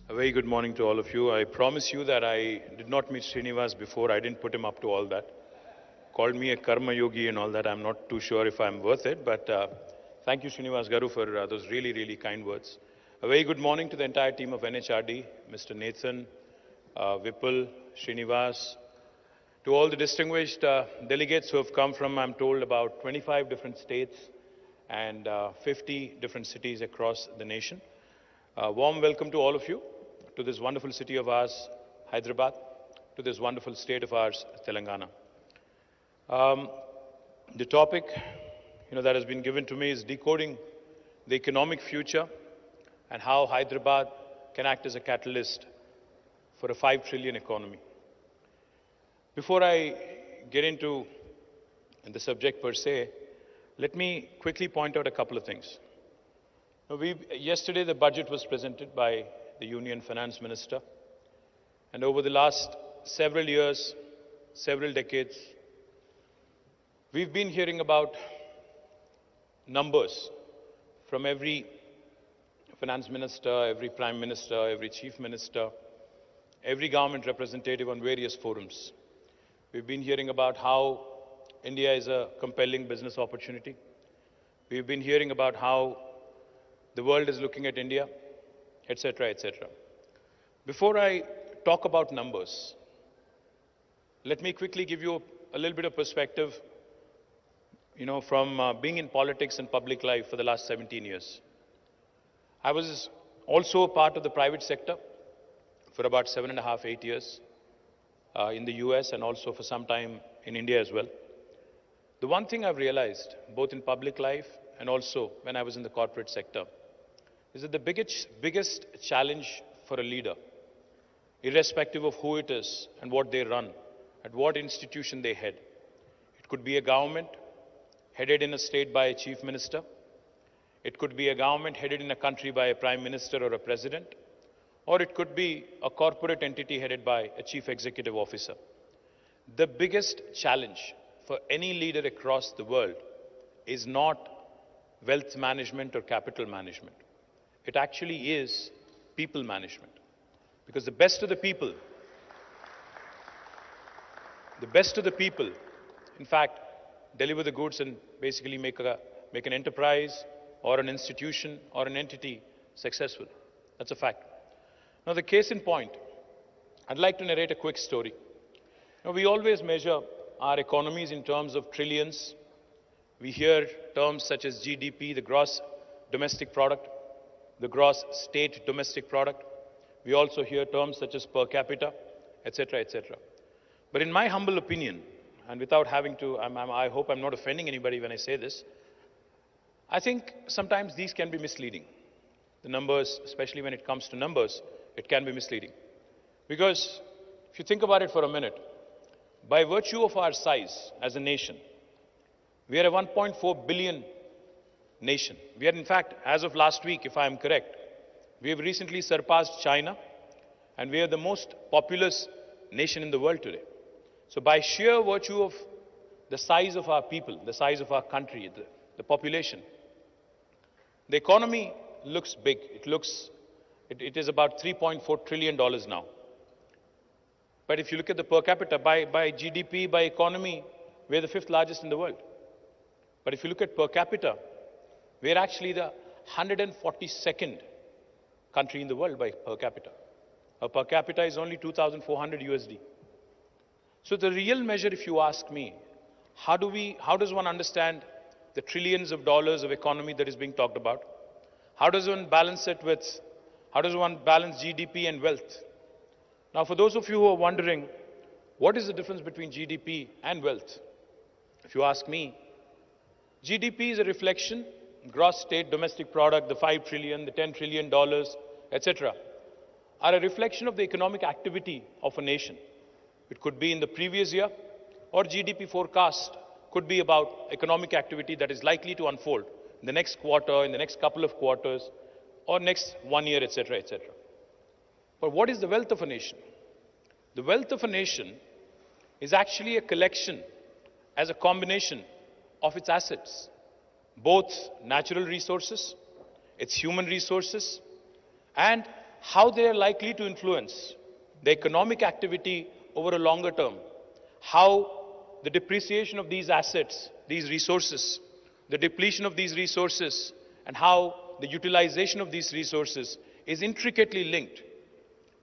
A very good morning to all of you. I promise you that I did not meet Srinivas before. I didn't put him up to all that. Called me a karma yogi and all that. I'm not too sure if I'm worth it, but thank you, Srinivas Garu, for those really, really kind words. A very good morning to the entire team of NHRD, Mr. Nathan, Vipul, Srinivas, to all the distinguished delegates who have come from, I'm told, about 25 different states and 50 different cities across the nation. Warm welcome to all of you, to this wonderful city of ours, Hyderabad, to this wonderful state of ours, Telangana. The topic, that has been given to me is decoding the economic future and how Hyderabad can act as a catalyst for a 5 trillion economy. Before I get into the subject per se, let me quickly point out a couple of things. Yesterday, the budget was presented by the Union Finance Minister, and over the last several years, several decades, we've been hearing about numbers from every finance minister, every prime minister, every chief minister, every government representative on various forums. We've been hearing about how India is a compelling business opportunity. We've been hearing about how the world is looking at India, etc., etc. Before I talk about numbers, let me quickly give you a little bit of perspective, from being in politics and public life for the last 17 years. I was also a part of the private sector for about 7.5, 8 years in the US and also for some time in India as well. The one thing I've realized, both in public life and also when I was in the corporate sector, is that the biggest challenge for a leader, irrespective of who it is and what they run, at what institution they head. It could be a government headed in a state by a chief minister. It could be a government headed in a country by a prime minister or a president. Or it could be a corporate entity headed by a chief executive officer. The biggest challenge for any leader across the world is not wealth management or capital management. It actually is people management. Because the best of the people, in fact, deliver the goods and basically make an enterprise or an institution or an entity successful. That's a fact. Now, the case in point, I'd like to narrate a quick story. We always measure our economies in terms of trillions. We hear terms such as GDP, the gross domestic product, the gross state domestic product. We also hear terms such as per capita, etc., etc. But in my humble opinion, and without having to, I hope I'm not offending anybody when I say this, I think sometimes these can be misleading. The numbers, especially when it comes to numbers, it can be misleading. Because if you think about it for a minute, by virtue of our size as a nation, we are a 1.4 billion nation. We are, in fact, as of last week, if I am correct, we have recently surpassed China, and we are the most populous nation in the world today. So by sheer virtue of the size of our people, the size of our country, the population, the economy looks big. It is about $3.4 trillion now. But if you look at the per capita, by GDP, by economy, we're the 5th largest in the world. But if you look at per capita, we're actually the 142nd country in the world by per capita. Our per capita is only 2,400 USD. So the real measure, if you ask me, how does one understand the trillions of dollars of economy that is being talked about? How does one balance GDP and wealth? Now, for those of you who are wondering, what is the difference between GDP and wealth? If you ask me, GDP is a reflection, gross state domestic product, the 5 trillion, the $10 trillion, etc., are a reflection of the economic activity of a nation. It could be in the previous year, or GDP forecast could be about economic activity that is likely to unfold in the next quarter, in the next couple of quarters, or next 1 year, etc., etc. But what is the wealth of a nation? The wealth of a nation is actually a collection as a combination of its assets, both natural resources, its human resources, and how they are likely to influence the economic activity over a longer term, how the depreciation of these assets, these resources, the depletion of these resources, and how the utilization of these resources is intricately linked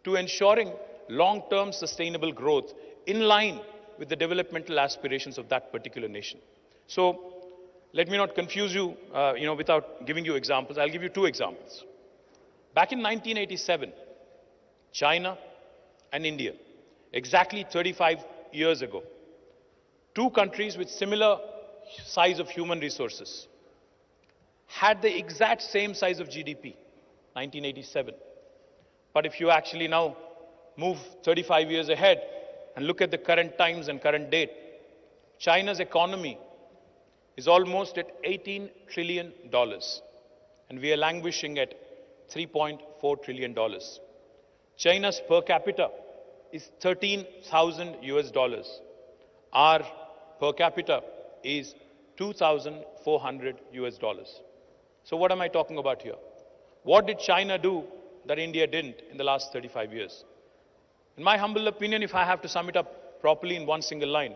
to ensuring long-term sustainable growth in line with the developmental aspirations of that particular nation. So let me not confuse you, without giving you examples. I'll give you two examples. Back in 1987, China and India, exactly 35 years ago, two countries with similar size of human resources, had the exact same size of GDP, 1987. But if you actually now move 35 years ahead and look at the current times and current date, China's economy is almost at $18 trillion, and we are languishing at $3.4 trillion. China's per capita is 13,000 US dollars. Our per capita is 2,400 US dollars. So what am I talking about here? What did China do that India didn't in the last 35 years? In my humble opinion, if I have to sum it up properly in one single line,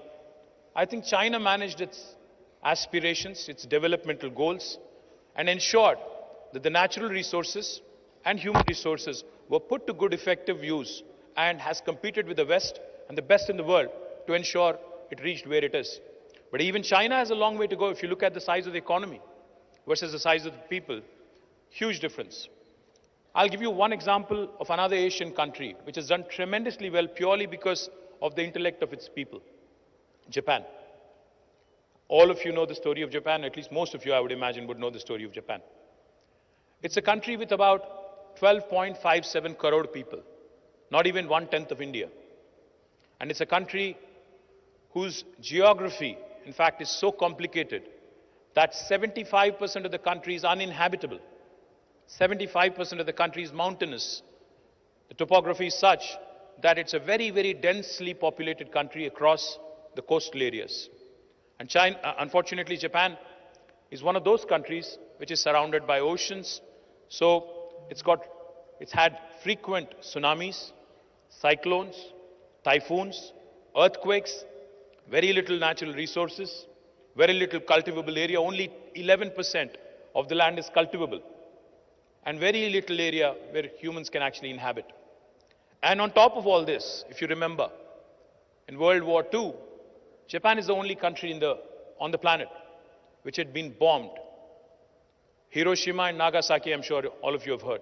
I think China managed its aspirations, its developmental goals, and ensured that the natural resources and human resources were put to good effective use, and has competed with the West and the best in the world to ensure it reached where it is. But even China has a long way to go. If you look at the size of the economy versus the size of the people, huge difference. I'll give you one example of another Asian country which has done tremendously well purely because of the intellect of its people. Japan. All of you know the story of Japan, at least most of you, I would imagine, would know the story of Japan. It's a country with about 12.57 crore people, not even 1/10 of India. And it's a country whose geography, in fact, is so complicated that 75% of the country is uninhabitable. 75% of the country is mountainous. The topography is such that it's a very, very densely populated country across the coastal areas. And China, unfortunately, Japan is one of those countries which is surrounded by oceans. So it's had frequent tsunamis, cyclones, typhoons, earthquakes, very little natural resources, very little cultivable area. Only 11% of the land is cultivable, and very little area where humans can actually inhabit. And on top of all this, if you remember, in World War II, Japan is the only country on the planet which had been bombed. Hiroshima and Nagasaki, I'm sure all of you have heard.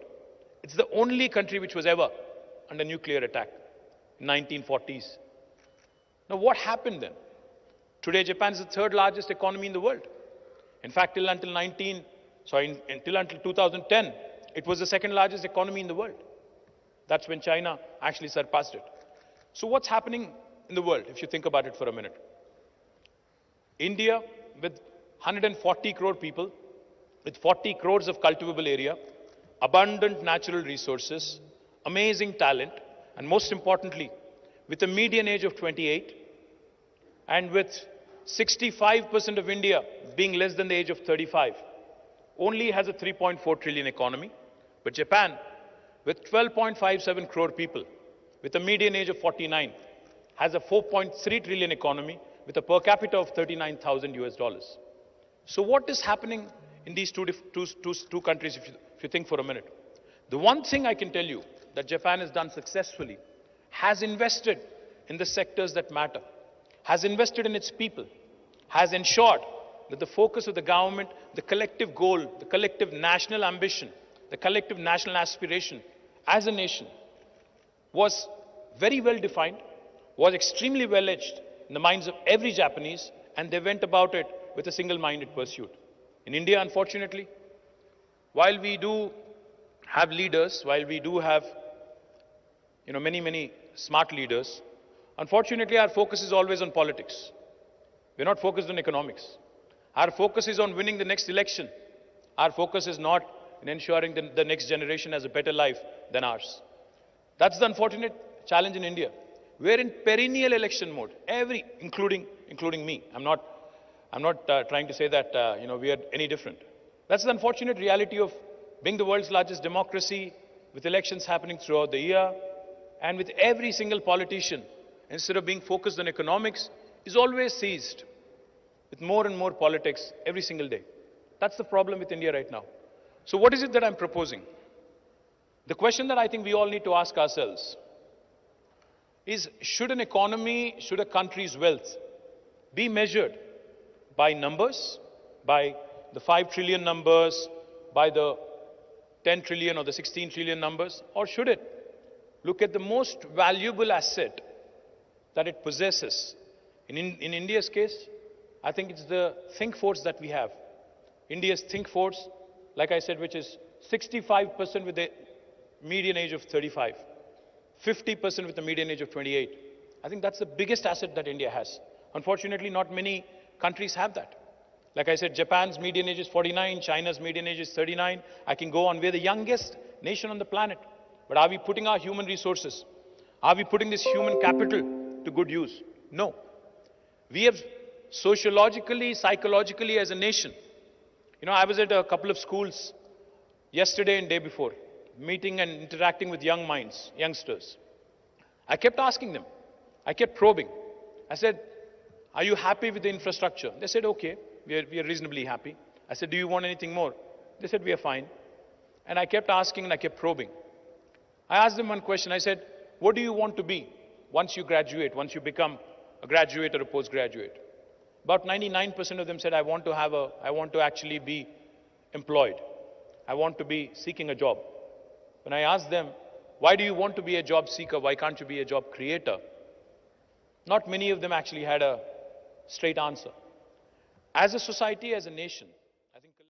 It's the only country which was ever under nuclear attack in 1940s. Now what happened then? Today Japan is the third largest economy in the world. In fact, until 2010, it was the second largest economy in the world. That's when China actually surpassed it. So what's happening in the world, if you think about it for a minute? India, with 140 crore people, with 40 crores of cultivable area, abundant natural resources, amazing talent, and most importantly, with a median age of 28, and with 65% of India being less than the age of 35, only has a 3.4 trillion economy. But Japan, with 12.57 crore people, with a median age of 49, has a 4.3 trillion economy with a per capita of 39,000 US dollars. So what is happening in these two countries, if you think for a minute? The one thing I can tell you that Japan has done successfully, has invested in the sectors that matter, has invested in its people, has ensured that the focus of the government, the collective goal, the collective national ambition, the collective national aspiration as a nation was very well defined, was extremely well etched in the minds of every Japanese, and they went about it with a single-minded pursuit. In India, unfortunately, while we do have leaders, while we do have many smart leaders, unfortunately our focus is always on politics. We're not focused on economics. Our focus is on winning the next election. Our focus is not in ensuring that the next generation has a better life than ours. That's the unfortunate challenge in India. We're in perennial election mode, including me. I'm not trying to say that we are any different. That's the unfortunate reality of being the world's largest democracy with elections happening throughout the year, and with every single politician, instead of being focused on economics, is always seized with more and more politics every single day. That's the problem with India right now. So what is it that I'm proposing? The question that I think we all need to ask ourselves is, should an economy, should a country's wealth be measured by numbers, by the 5 trillion numbers, by the 10 trillion or the 16 trillion numbers, or should it look at the most valuable asset that it possesses? In India's case, I think it's the think force that we have. India's think force, like I said, which is 65% with the median age of 35, 50% with the median age of 28. I think that's the biggest asset that India has. Unfortunately, not many countries have that. Like I said, Japan's median age is 49, China's median age is 39. I can go on. We're the youngest nation on the planet. But are we putting our human resources? Are we putting this human capital to good use? No. We have sociologically, psychologically as a nation. You know, I was at a couple of schools yesterday and day before, meeting and interacting with young minds, youngsters. I kept asking them. I kept probing. I said, are you happy with the infrastructure? They said, okay, we are reasonably happy. I said, do you want anything more? They said, we are fine. And I kept asking and I kept probing. I asked them one question. I said, what do you want to be once you graduate, once you become a graduate or a postgraduate? About 99% of them said, I want to actually be employed. I want to be seeking a job. When I asked them, why do you want to be a job seeker? Why can't you be a job creator? Not many of them actually had a straight answer. As a society, as a nation,